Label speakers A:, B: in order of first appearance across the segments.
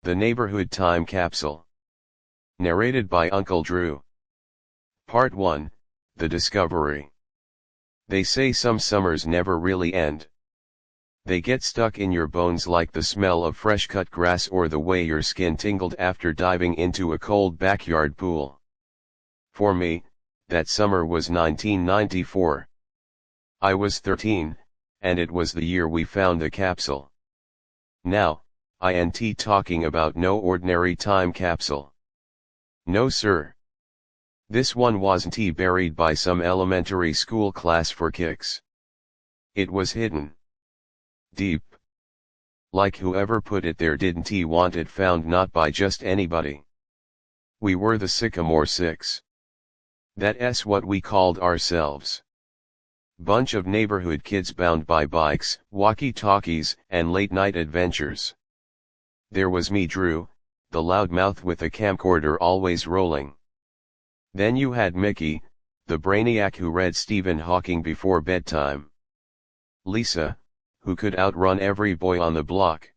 A: The Neighborhood Time Capsule. Narrated by Uncle Drew. Part 1, The Discovery. They say some summers never really end. They get stuck in your bones like the smell of fresh cut grass or the way your skin tingled after diving into a cold backyard pool. For me, that summer was 1994. I was 13, and it was the year we found the capsule. Now, INT talking about no ordinary time capsule. No sir. This one wasn't buried by some elementary school class for kicks. It was hidden. Deep. Like whoever put it there didn't want it found, not by just anybody. We were the Sycamore Six. That's what we called ourselves. Bunch of neighborhood kids bound by bikes, walkie-talkies, and late-night adventures. There was me, Drew, the loudmouth with a camcorder always rolling. Then you had Mickey, the brainiac who read Stephen Hawking before bedtime. Lisa, who could outrun every boy on the block.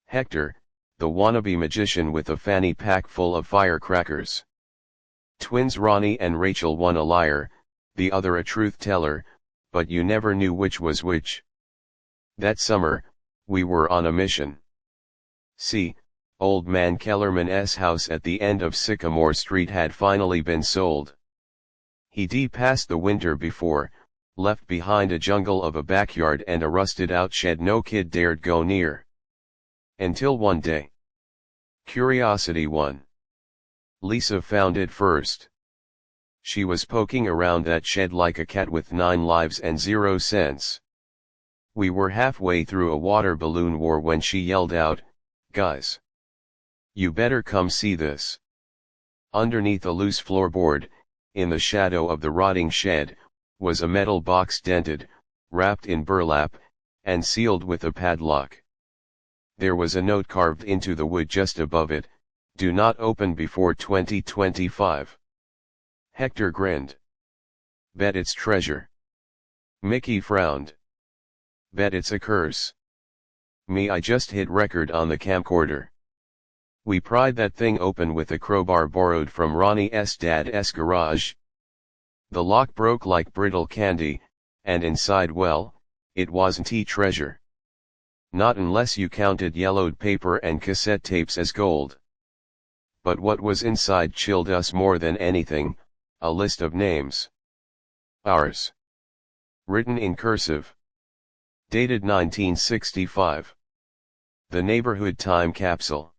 A: Hector, the wannabe magician with a fanny pack full of firecrackers. Twins Ronnie and Rachel, one a liar, the other a truth teller, but you never knew which was which. That summer, we were on a mission. See, old man Kellerman's house at the end of Sycamore Street had finally been sold. He'd passed the winter before, left behind a jungle of a backyard and a rusted-out shed no kid dared go near. Until one day. Curiosity won. Lisa found it first. She was poking around that shed like a cat with 9 lives and 0 cents. We were halfway through a water balloon war when she yelled out, "Guys! You better come see this." Underneath a loose floorboard, in the shadow of the rotting shed, was a metal box dented, wrapped in burlap, and sealed with a padlock. There was a note carved into the wood just above it, "Do not open before 2025. Hector grinned. "Bet it's treasure." Mickey frowned. "Bet it's a curse." Me, I just hit record on the camcorder. We pried that thing open with a crowbar borrowed from Ronnie's dad's garage. The lock broke like brittle candy, and inside, well, it wasn't treasure. Not unless you counted yellowed paper and cassette tapes as gold. But what was inside chilled us more than anything, a list of names. Ours. Written in cursive. Dated 1965. The Neighborhood Time Capsule.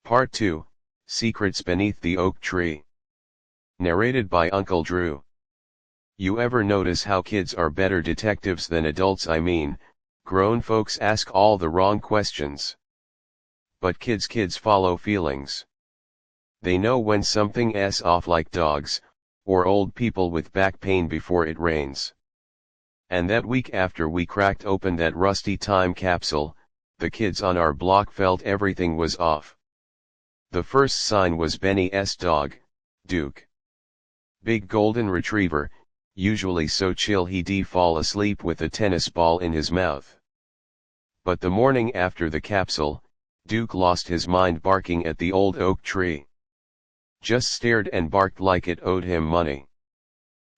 A: Part 2, Secrets Beneath the Oak Tree. Narrated by Uncle Drew. You ever notice how kids are better detectives than adults? I mean, grown folks ask all the wrong questions. But kids follow feelings. They know when something's off, like dogs, or old people with back pain before it rains. And that week after we cracked open that rusty time capsule, the kids on our block felt everything was off. The first sign was Benny's dog, Duke. Big golden retriever, usually so chill he'd fall asleep with a tennis ball in his mouth. But the morning after the capsule, Duke lost his mind barking at the old oak tree. Just stared and barked like it owed him money.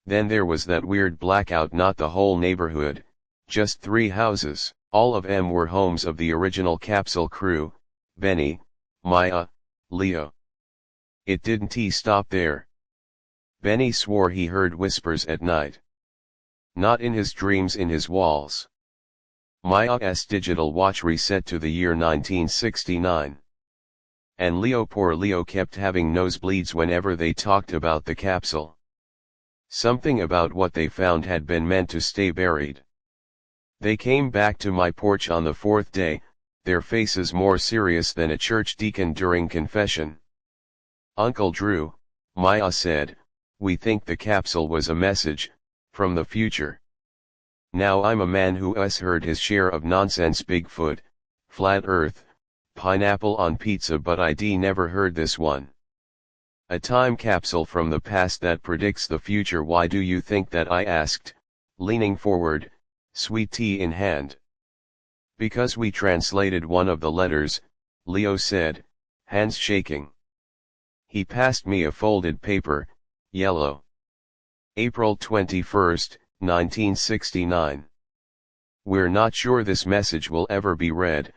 A: Then there was that weird blackout, not the whole neighborhood, just 3 houses, all of them were homes of the original capsule crew, Benny, Maya, Leo. It didn't stop there. Benny swore he heard whispers at night. Not in his dreams, in his walls. Maya's digital watch reset to the year 1969. And Leo, poor Leo, kept having nosebleeds whenever they talked about the capsule. Something about what they found had been meant to stay buried. They came back to my porch on the 4th day, their faces more serious than a church deacon during confession. "Uncle Drew," Maya said, "we think the capsule was a message from the future. Now I'm a man who has heard his share of nonsense, Bigfoot, flat earth, pineapple on pizza, but I'd never heard this one. A time capsule from the past that predicts the future. Why do you think that?" I asked, leaning forward, sweet tea in hand. "Because we translated one of the letters, Leo said, hands shaking. He passed me a folded paper, yellow. April 21, 1969. We're not sure this message will ever be read,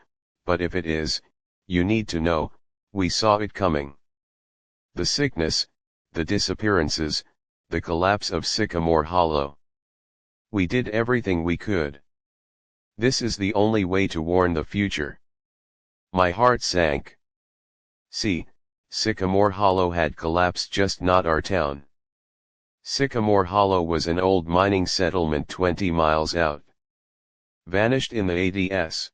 A: but if it is, you need to know, we saw it coming. The sickness, the disappearances, the collapse of Sycamore Hollow. We did everything we could. This is the only way to warn the future. My heart sank. See, Sycamore Hollow had collapsed, just not our town. Sycamore Hollow was an old mining settlement 20 miles out. Vanished in the ADS.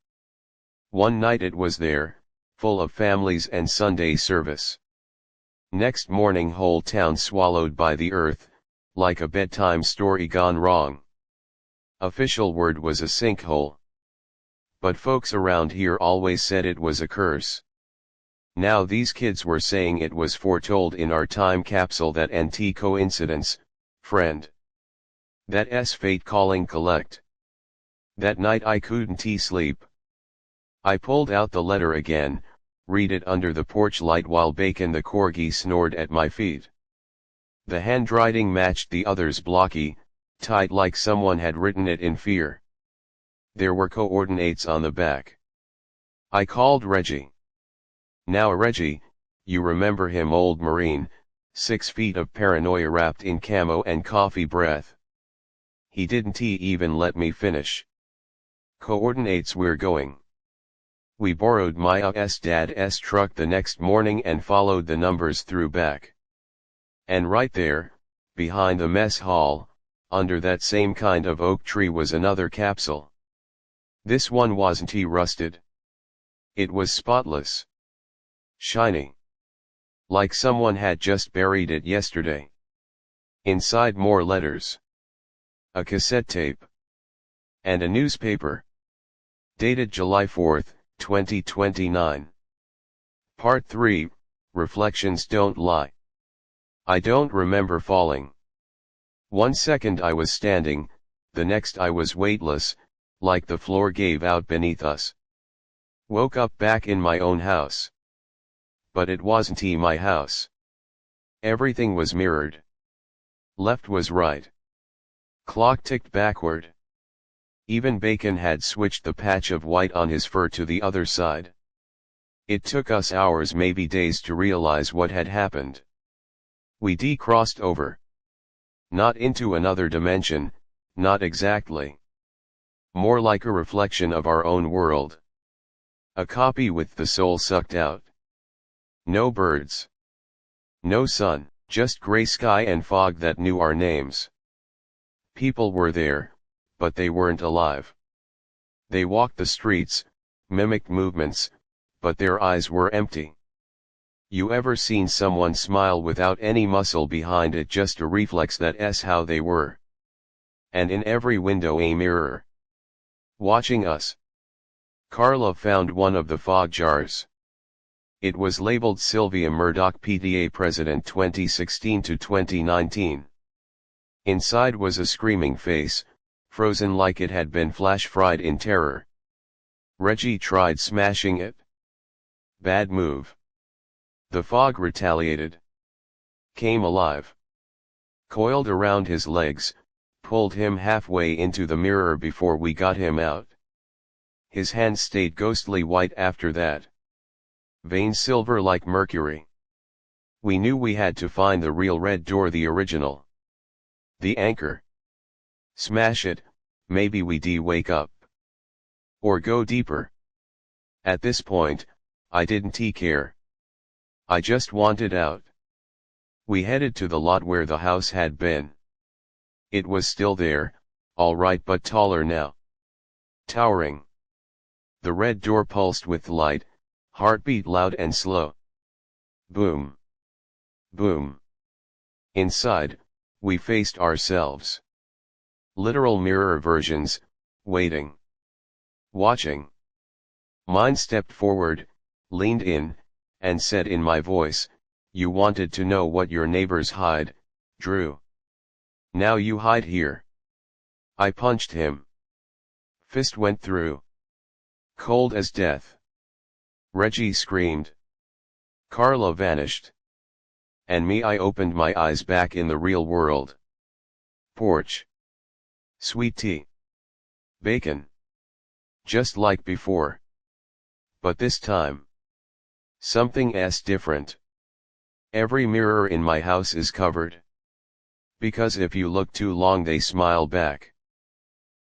A: One night it was there, full of families and Sunday service. Next morning whole town swallowed by the earth, like a bedtime story gone wrong. Official word was a sinkhole. But folks around here always said it was a curse. Now these kids were saying it was foretold in our time capsule. That NT coincidence, friend. That's fate calling collect. That night I couldn't sleep. I pulled out the letter again, read it under the porch light while Bacon the corgi snored at my feet. The handwriting matched the other's, blocky, tight, like someone had written it in fear. There were coordinates on the back. I called Reggie. Now Reggie, you remember him, old Marine, 6 feet of paranoia wrapped in camo and coffee breath. He didn't even let me finish. Coordinates, we're going. We borrowed Maya's dad's truck the next morning and followed the numbers through back. And right there, behind the mess hall, under that same kind of oak tree, was another capsule. This one wasn't rusted. It was spotless. Shiny. Like someone had just buried it yesterday. Inside more letters. A cassette tape. And a newspaper. Dated July 4, 2029. Part 3, Reflections Don't Lie. I don't remember falling. 1 second I was standing, the next I was weightless, like the floor gave out beneath us. Woke up back in my own house. But it wasn't my house. Everything was mirrored. Left was right. Clock ticked backward. Even Bacon had switched the patch of white on his fur to the other side. It took us hours, maybe days, to realize what had happened. We crossed over. Not into another dimension, not exactly. More like a reflection of our own world. A copy with the soul sucked out. No birds. No sun, just gray sky and fog that knew our names. People were there, but they weren't alive. They walked the streets, mimicked movements, but their eyes were empty. You ever seen someone smile without any muscle behind it, just a reflex? That's how they were. And in every window a mirror. Watching us. Carla found one of the fog jars. It was labeled Sylvia Murdoch, PTA President 2016 to 2019. Inside was a screaming face, frozen like it had been flash fried in terror. Reggie tried smashing it. Bad move. The fog retaliated. Came alive. Coiled around his legs, pulled him halfway into the mirror before we got him out. His hands stayed ghostly white after that. Veins silver like mercury. We knew we had to find the real red door, the original. The anchor. Smash it, maybe we wake up. Or go deeper. At this point, I didn't care. I just wanted out. We headed to the lot where the house had been. It was still there, all right, but taller now. Towering. The red door pulsed with light, heartbeat loud and slow. Boom. Boom. Inside, we faced ourselves. Literal mirror versions, waiting. Watching. Mine stepped forward, leaned in, and said in my voice, "You wanted to know what your neighbors hide, Drew. Now you hide here." I punched him. Fist went through. Cold as death. Reggie screamed. Carla vanished. And me, I opened my eyes back in the real world. Porch. Sweet tea. Bacon. Just like before. But this time, something's different. Every mirror in my house is covered. Because if you look too long they smile back.